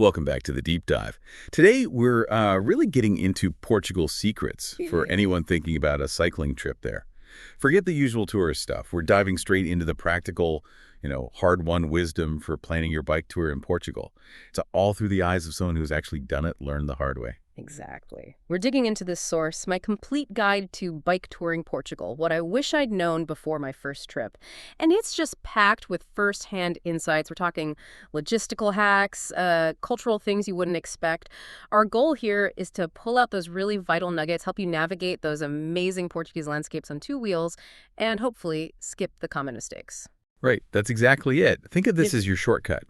Welcome back to the Deep Dive. Today, we're really getting into Portugal's secrets for anyone thinking about a cycling trip there. Forget the usual tourist stuff. We're diving straight into the practical, hard-won wisdom for planning your bike tour in Portugal. It's all through the eyes of someone who's actually done it, learned the hard way. Exactly. We're digging into this source, my complete guide to bike touring Portugal, what I wish I'd known before my first trip. And it's just packed with first-hand insights. We're talking logistical hacks, cultural things you wouldn't expect. Our goal here is to pull out those really vital nuggets, help you navigate those amazing Portuguese landscapes on two wheels, and hopefully skip the common mistakes. Right, that's exactly it. Think of this as your shortcut.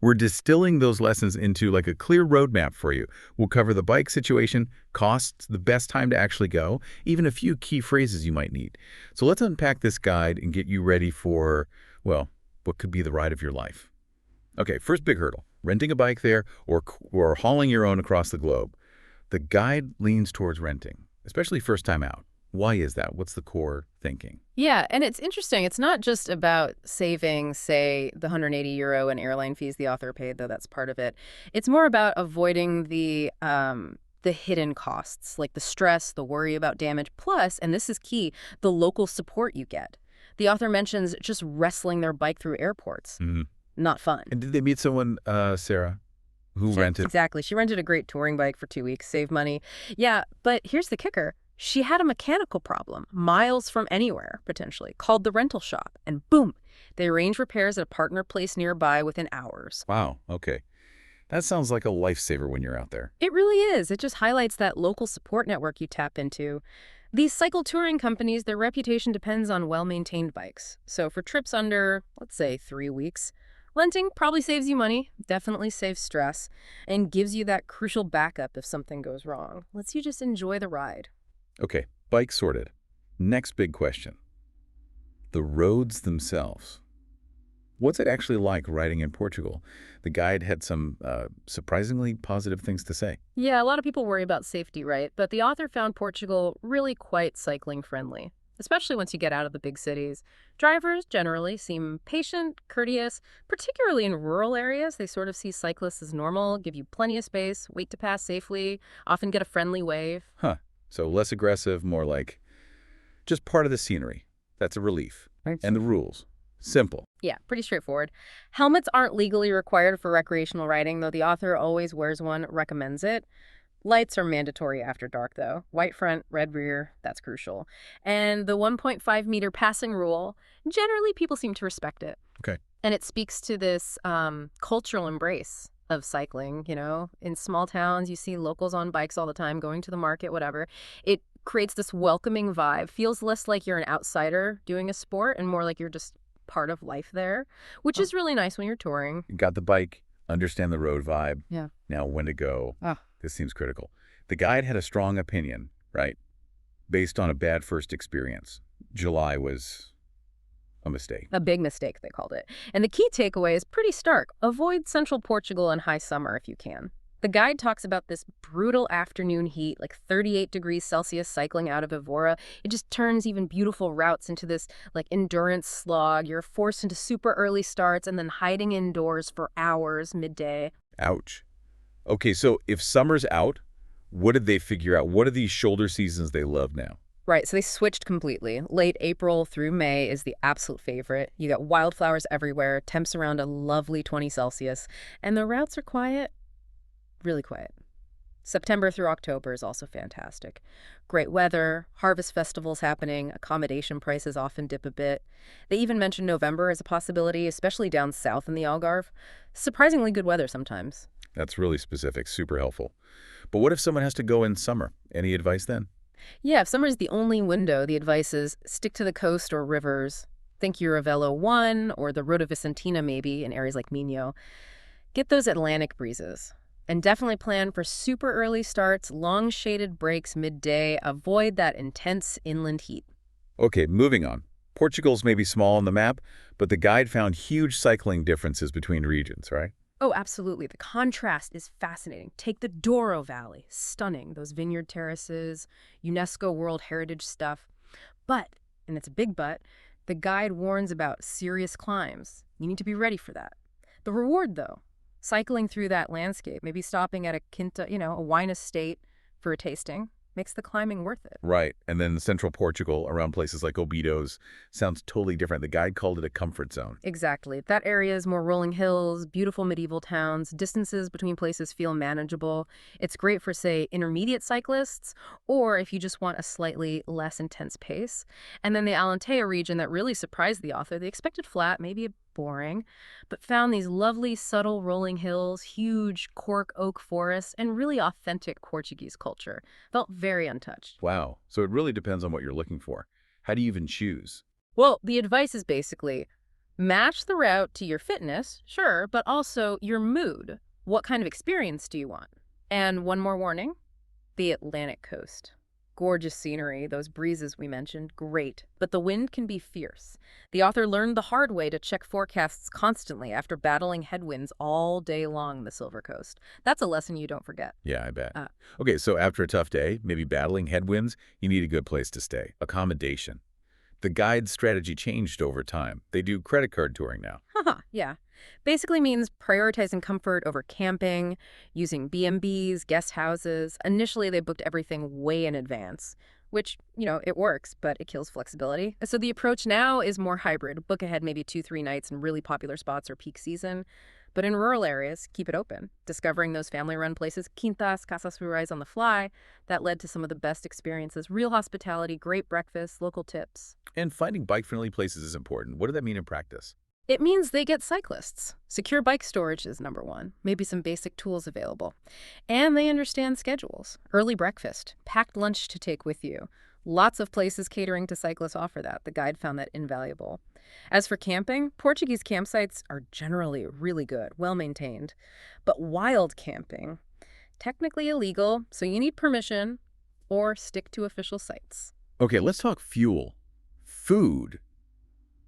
We're distilling those lessons into like a clear roadmap for you. We'll cover the bike situation, costs, the best time to actually go, even a few key phrases you might need. So let's unpack this guide and get you ready for, well, what could be the ride of your life. Okay, first big hurdle, renting a bike there or hauling your own across the globe. The guide leans towards renting, especially first time out. Why is that? What's the core thinking? Yeah, and it's interesting. It's not just about saving, say, the €180 in airline fees the author paid, though that's part of it. It's more about avoiding the hidden costs, like the stress, the worry about damage, plus, and this is key, the local support you get. The author mentions just wrestling their bike through airports. Not fun. And did they meet someone, Sarah, who rented? Exactly. She rented a great touring bike for 2 weeks, saved money. Yeah, but here's the kicker. She had a mechanical problem, miles from anywhere, potentially, called the rental shop, and boom, they arranged repairs at a partner place nearby within hours. Wow, okay. That sounds like a lifesaver when you're out there. It really is. It just highlights that local support network you tap into. These cycle touring companies, their reputation depends on well-maintained bikes. So for trips under, let's say, 3 weeks, renting probably saves you money, definitely saves stress, and gives you that crucial backup if something goes wrong. Lets you just enjoy the ride. Okay, bike sorted. Next big question. The roads themselves. What's it actually like riding in Portugal? The guide had some surprisingly positive things to say. Yeah, a lot of people worry about safety, right? But the author found Portugal really quite cycling friendly, especially once you get out of the big cities. Drivers generally seem patient, courteous, particularly in rural areas. They sort of see cyclists as normal, give you plenty of space, wait to pass safely, often get a friendly wave. Huh. So less aggressive, more like just part of the scenery. That's a relief. Right. And the rules. Simple. Yeah, pretty straightforward. Helmets aren't legally required for recreational riding, though the author always wears one, recommends it. Lights are mandatory after dark, though. White front, red rear, that's crucial. And the 1.5-meter passing rule, generally people seem to respect it. Okay. And it speaks to this cultural embrace of cycling, In small towns, you see locals on bikes all the time, going to the market, whatever. It creates this welcoming vibe, feels less like you're an outsider doing a sport and more like you're just part of life there, which is really nice when you're touring. You got the bike, understand the road vibe. Yeah. Now when to go. This seems critical. The guide had a strong opinion, right? Based on a bad first experience. July was a mistake. A big mistake, they called it. And the key takeaway is pretty stark. Avoid central Portugal in high summer if you can. The guide talks about this brutal afternoon heat, like 38 degrees Celsius cycling out of Evora. It just turns even beautiful routes into this endurance slog. You're forced into super early starts and then hiding indoors for hours midday. Ouch. Okay, so if summer's out, what did they figure out? What are these shoulder seasons they love now? Right, so they switched completely. Late April through May is the absolute favorite. You got wildflowers everywhere, temps around a lovely 20 Celsius, and the routes are quiet, really quiet. September through October is also fantastic. Great weather, harvest festivals happening, accommodation prices often dip a bit. They even mention November as a possibility, especially down south in the Algarve. Surprisingly good weather sometimes. That's really specific, super helpful. But what if someone has to go in summer? Any advice then? Yeah, if summer is the only window, the advice is stick to the coast or rivers. Think Eurovelo 1 or the Rota Vicentina maybe in areas like Minho. Get those Atlantic breezes. And definitely plan for super early starts, long shaded breaks midday. Avoid that intense inland heat. Okay, moving on. Portugal's maybe small on the map, but the guide found huge cycling differences between regions, right? Oh, absolutely. The contrast is fascinating. Take the Douro Valley. Stunning. Those vineyard terraces, UNESCO World Heritage stuff. But, and it's a big but, the guide warns about serious climbs. You need to be ready for that. The reward, though, Cycling through that landscape, maybe stopping at a quinta, a wine estate for a tasting, makes the climbing worth it. Right. And then central Portugal, around places like Obidos, sounds totally different. The guide called it a comfort zone. Exactly. That area is more rolling hills, beautiful medieval towns, distances between places feel manageable. It's great for, say, intermediate cyclists, or if you just want a slightly less intense pace. And then the Alentejo region that really surprised the author, they expected flat, maybe boring, but found these lovely, subtle rolling hills, huge cork oak forests, and really authentic Portuguese culture. Felt very untouched. Wow. So it really depends on what you're looking for. How do you even choose? Well, the advice is basically match the route to your fitness, sure, but also your mood. What kind of experience do you want? And one more warning, the Atlantic coast. Gorgeous scenery, those breezes we mentioned, great, but the wind can be fierce. The author learned the hard way to check forecasts constantly after battling headwinds all day long the Silver Coast. That's a lesson you don't forget. Yeah, I bet. Uh, Okay, so after a tough day, maybe battling headwinds, you need a good place to stay. Accommodation. The guide's strategy changed over time. They do credit card touring now. Haha, yeah. Basically means prioritizing comfort over camping, using B&Bs, guest houses. Initially, they booked everything way in advance, which, it works, but it kills flexibility. So the approach now is more hybrid. Book ahead maybe 2-3 nights in really popular spots or peak season. But in rural areas, keep it open. Discovering those family-run places, quintas, casas rurales on the fly, that led to some of the best experiences. Real hospitality, great breakfast, local tips. And finding bike-friendly places is important. What does that mean in practice? It means they get cyclists. Secure bike storage is number one, maybe some basic tools available. And they understand schedules. Early breakfast, packed lunch to take with you. Lots of places catering to cyclists offer that. The guide found that invaluable. As for camping, Portuguese campsites are generally really good, well maintained. But wild camping, technically illegal, so you need permission or stick to official sites. Okay, let's talk fuel. Food.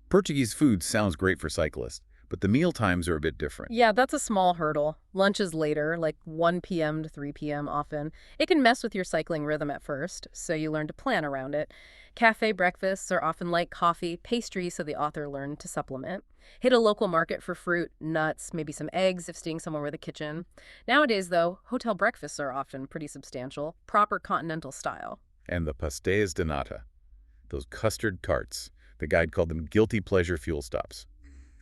Portuguese food sounds great for cyclists, but the meal times are a bit different. Yeah, that's a small hurdle. Lunch is later, like 1 p.m. to 3 p.m. often. It can mess with your cycling rhythm at first, so you learn to plan around it. Cafe breakfasts are often light coffee, pastry, so the author learned to supplement. Hit a local market for fruit, nuts, maybe some eggs if staying somewhere with a kitchen. Nowadays, though, hotel breakfasts are often pretty substantial, proper continental style. And the pastéis de nata, those custard tarts. The guide called them guilty pleasure fuel stops.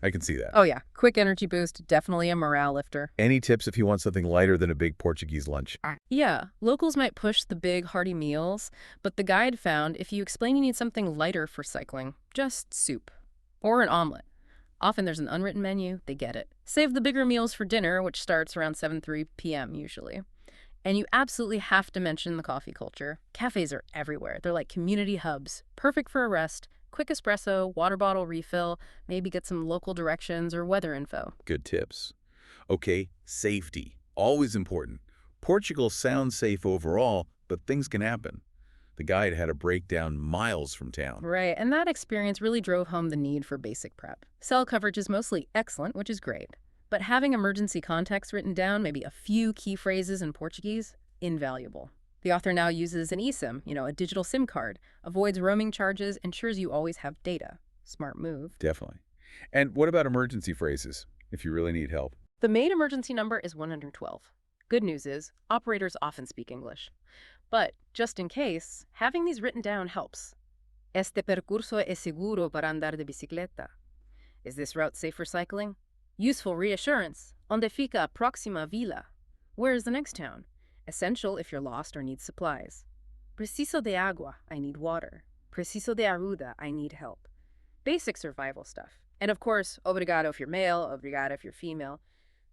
I can see that. Oh yeah, quick energy boost, definitely a morale lifter. Any tips if you want something lighter than a big Portuguese lunch? Yeah, locals might push the big, hearty meals, but the guide found if you explain you need something lighter for cycling, just soup. Or an omelet. Often there's an unwritten menu, they get it. Save the bigger meals for dinner, which starts around 7:03 p.m. usually. And you absolutely have to mention the coffee culture. Cafes are everywhere. They're like community hubs, perfect for a rest. Quick espresso, water bottle refill, maybe get some local directions or weather info. Good tips. Okay, safety. Always important. Portugal sounds safe overall, but things can happen. The guide had a breakdown miles from town. Right, and that experience really drove home the need for basic prep. Cell coverage is mostly excellent, which is great. But having emergency contacts written down, maybe a few key phrases in Portuguese, invaluable. The author now uses an eSIM, a digital SIM card, avoids roaming charges, ensures you always have data. Smart move. Definitely. And what about emergency phrases, if you really need help? The main emergency number is 112. Good news is, operators often speak English. But, just in case, having these written down helps. Este percurso es seguro para andar de bicicleta. Is this route safe for cycling? Useful reassurance. Onde fica a próxima vila? Where is the next town? Essential if you're lost or need supplies. Preciso de agua, I need water. Preciso de ajuda, I need help. Basic survival stuff. And of course, obrigado if you're male, obrigada if you're female.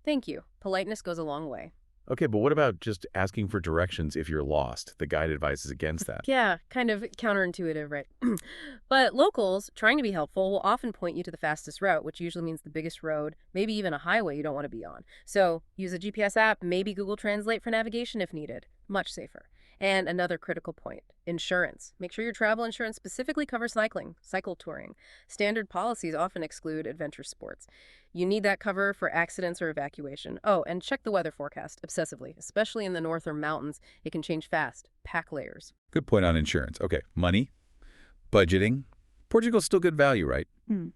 Thank you. Politeness goes a long way. Okay, but what about just asking for directions if you're lost? The guide advises against that. Yeah, kind of counterintuitive, right? But locals, trying to be helpful, will often point you to the fastest route, which usually means the biggest road, maybe even a highway you don't want to be on. So use a GPS app, maybe Google Translate for navigation if needed. Much safer. And another critical point, insurance. Make sure your travel insurance specifically covers cycling, cycle touring. Standard policies often exclude adventure sports. You need that cover for accidents or evacuation. Oh, and check the weather forecast obsessively, especially in the north or mountains. It can change fast. Pack layers. Good point on insurance. Okay, money, budgeting. Portugal's still good value, right?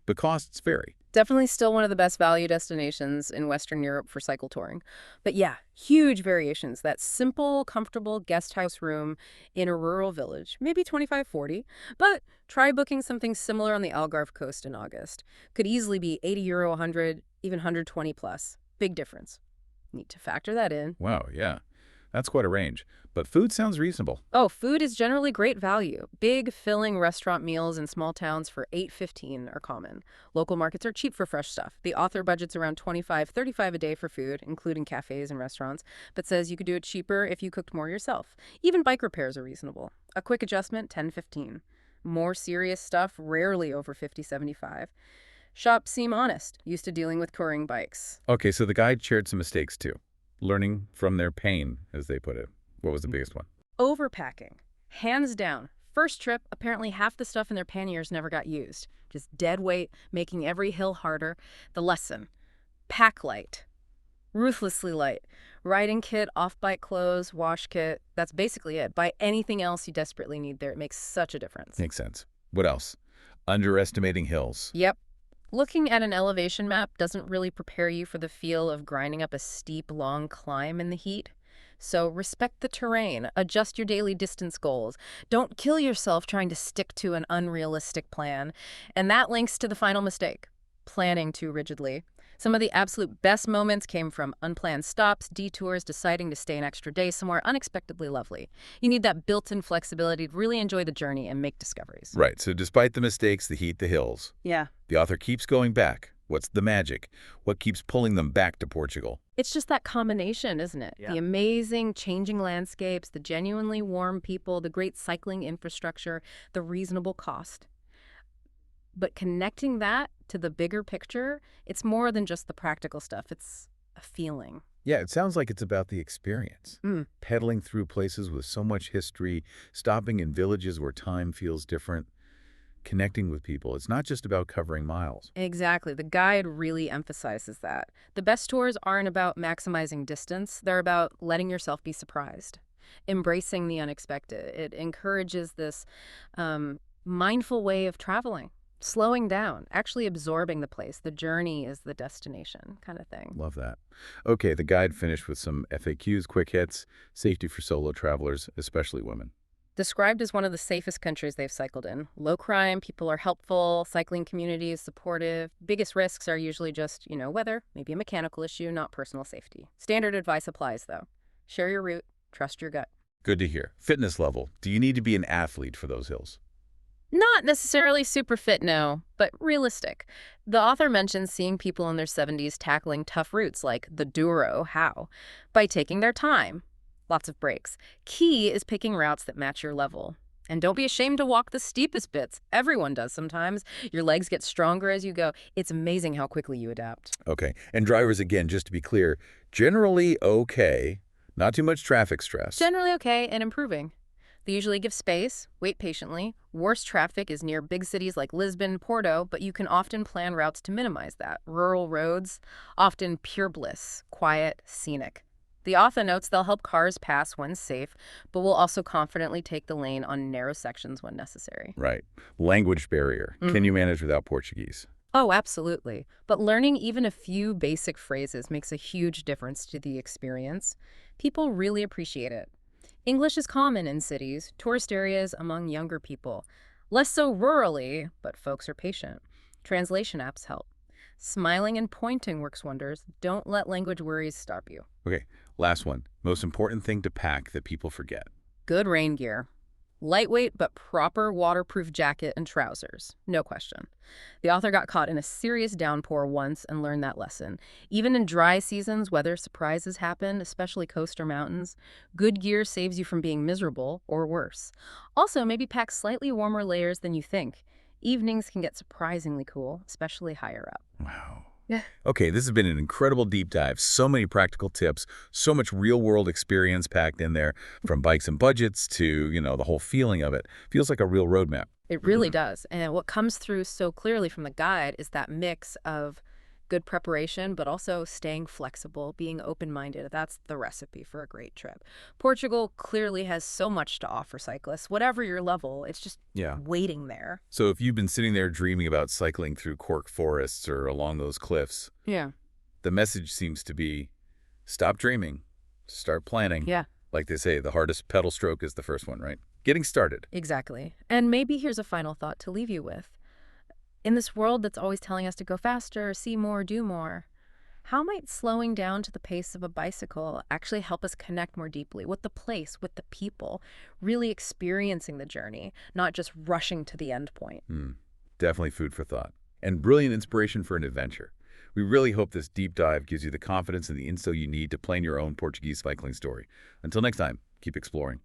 But costs vary. Definitely still one of the best value destinations in Western Europe for cycle touring. But yeah, huge variations. That simple, comfortable guest house room in a rural village, maybe 25-40. But try booking something similar on the Algarve coast in August. Could easily be €80, 100, even 120 plus. Big difference. Need to factor that in. Wow, yeah. That's quite a range. But food sounds reasonable. Oh, food is generally great value. Big, filling restaurant meals in small towns for $8.15 are common. Local markets are cheap for fresh stuff. The author budgets around 25-35 a day for food, including cafes and restaurants, but says you could do it cheaper if you cooked more yourself. Even bike repairs are reasonable. A quick adjustment, 10-15. More serious stuff, rarely over 50-75. Shops seem honest, used to dealing with touring bikes. Okay, so the guide shared some mistakes too. Learning from their pain, as they put it. What was the biggest one? Overpacking. Hands down. First trip, apparently half the stuff in their panniers never got used. Just dead weight, making every hill harder. The lesson. Pack light. Ruthlessly light. Riding kit, off-bike clothes, wash kit. That's basically it. Buy anything else you desperately need there. It makes such a difference. Makes sense. What else? Underestimating hills. Yep. Looking at an elevation map doesn't really prepare you for the feel of grinding up a steep, long climb in the heat. So respect the terrain, adjust your daily distance goals. Don't kill yourself trying to stick to an unrealistic plan. And that links to the final mistake, planning too rigidly. Some of the absolute best moments came from unplanned stops, detours, deciding to stay an extra day somewhere unexpectedly lovely. You need that built-in flexibility to really enjoy the journey and make discoveries. Right, so despite the mistakes, the heat, the hills, Yeah. the author keeps going back. What's the magic? What keeps pulling them back to Portugal? It's just that combination, isn't it? Yeah. The amazing changing landscapes, the genuinely warm people, the great cycling infrastructure, the reasonable cost. But connecting that to the bigger picture, it's more than just the practical stuff. It's a feeling. Yeah, it sounds like it's about the experience. Pedaling through places with so much history, stopping in villages where time feels different, connecting with people. It's not just about covering miles. Exactly. The guide really emphasizes that. The best tours aren't about maximizing distance. They're about letting yourself be surprised, embracing the unexpected. It encourages this mindful way of traveling, slowing down, actually absorbing the place. The journey is the destination kind of thing. Love that. Okay, the guide finished with some FAQs, quick hits, safety for solo travelers, especially women. Described as one of the safest countries they've cycled in. Low crime, people are helpful, cycling community is supportive. Biggest risks are usually just, weather, maybe a mechanical issue, not personal safety. Standard advice applies, though. Share your route, trust your gut. Good to hear. Fitness level. Do you need to be an athlete for those hills? Not necessarily super fit, no, but realistic. The author mentions seeing people in their 70s tackling tough routes like the Douro. How? By taking their time. Lots of breaks. Key is picking routes that match your level. And don't be ashamed to walk the steepest bits. Everyone does sometimes. Your legs get stronger as you go. It's amazing how quickly you adapt. Okay. And drivers, again, just to be clear, generally okay, not too much traffic stress. Generally okay and improving. They usually give space, wait patiently. Worst traffic is near big cities like Lisbon, Porto, but you can often plan routes to minimize that. Rural roads, often pure bliss, quiet, scenic. The author notes they'll help cars pass when safe, but will also confidently take the lane on narrow sections when necessary. Right. Language barrier. Can you manage without Portuguese? Oh, absolutely. But learning even a few basic phrases makes a huge difference to the experience. People really appreciate it. English is common in cities, tourist areas among younger people. Less so rurally, but folks are patient. Translation apps help. Smiling and pointing works wonders. Don't let language worries stop you. Okay, last one. Most important thing to pack that people forget. Good rain gear. Lightweight but proper waterproof jacket and trousers. No question. The author got caught in a serious downpour once and learned that lesson. Even in dry seasons, weather surprises happen, especially coast or mountains. Good gear saves you from being miserable or worse. Also, maybe pack slightly warmer layers than you think. Evenings can get surprisingly cool, especially higher up. Wow. Yeah. Okay, this has been an incredible deep dive. So many practical tips, so much real-world experience packed in there, from bikes and budgets to, the whole feeling of it. Feels like a real roadmap. It really does. And what comes through so clearly from the guide is that mix of Good preparation, but also staying flexible, being open-minded. That's the recipe for a great trip. Portugal clearly has so much to offer cyclists. Whatever your level, it's just Yeah. waiting there. So if you've been sitting there dreaming about cycling through cork forests or along those cliffs, Yeah. the message seems to be stop dreaming, start planning. Yeah. Like they say, the hardest pedal stroke is the first one, right? Getting started. Exactly. And maybe here's a final thought to leave you with. In this world that's always telling us to go faster, see more, do more, how might slowing down to the pace of a bicycle actually help us connect more deeply with the place, with the people, really experiencing the journey, not just rushing to the end point? Definitely food for thought. And brilliant inspiration for an adventure. We really hope this deep dive gives you the confidence and the insight you need to plan your own Portuguese cycling story. Until next time, keep exploring.